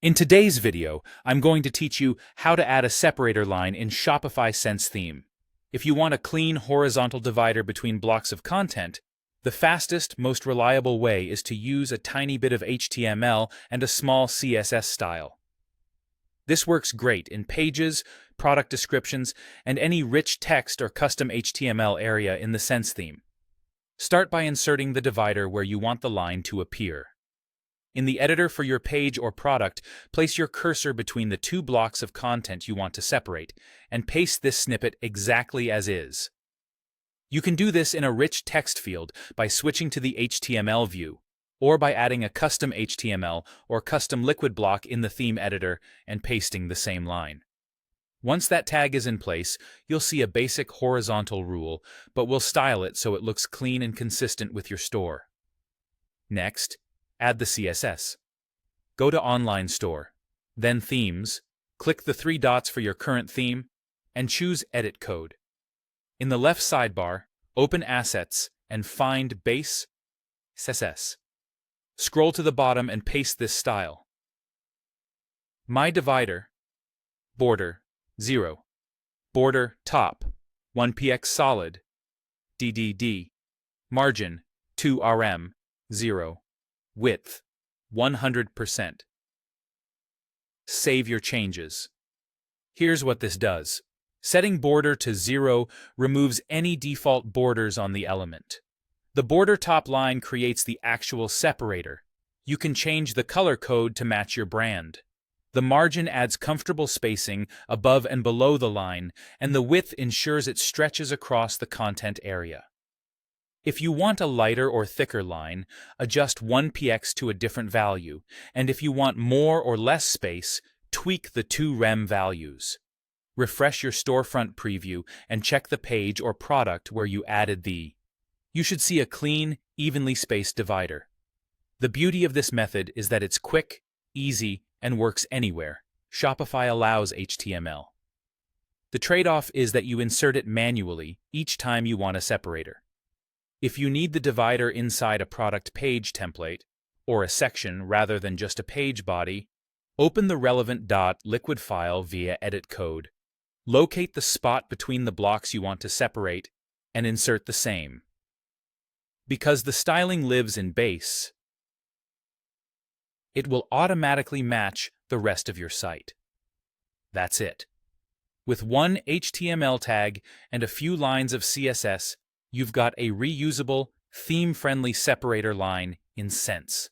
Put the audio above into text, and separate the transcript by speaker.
Speaker 1: In today's video, I'm going to teach you how to add a separator line in Shopify Sense theme. If you want a clean horizontal divider between blocks of content, the fastest, most reliable way is to use a tiny bit of HTML and a small CSS style. This works great in pages, product descriptions, and any rich text or custom HTML area in the Sense theme. Start by inserting the divider where you want the line to appear. In the editor for your page or product, place your cursor between the two blocks of content you want to separate, and paste this snippet exactly as is. You can do this in a rich text field by switching to the HTML view, or by adding a custom HTML or custom liquid block in the theme editor and pasting the same line. Once that tag is in place, you'll see a basic horizontal rule, but we'll style it so it looks clean and consistent with your store. Next, add the CSS. Go to Online Store, then Themes, click the three dots for your current theme, and choose Edit Code. In the left sidebar, open Assets and find Base CSS. Scroll to the bottom and paste this style. My divider, border, 0. Border, top, 1px solid, DDD, margin, 2rm, 0. Width, 100%. Save your changes. Here's what this does. Setting border to 0 removes any default borders on the element. The border top line creates the actual separator. You can change the color code to match your brand. The margin adds comfortable spacing above and below the line, and the width ensures it stretches across the content area. If you want a lighter or thicker line, adjust 1px to a different value, and if you want more or less space, tweak the 2rem values. Refresh your storefront preview and check the page or product where you added the. You should see a clean, evenly spaced divider. The beauty of this method is that it's quick, easy, and works anywhere. Shopify allows HTML. The trade-off is that you insert it manually each time you want a separator. If you need the divider inside a product page template, or a section rather than just a page body, open the relevant .liquid file via Edit Code. Locate the spot between the blocks you want to separate, and insert the same. Because the styling lives in base, it will automatically match the rest of your site. That's it. With one HTML tag and a few lines of CSS, you've got a reusable, theme-friendly separator line in Sense.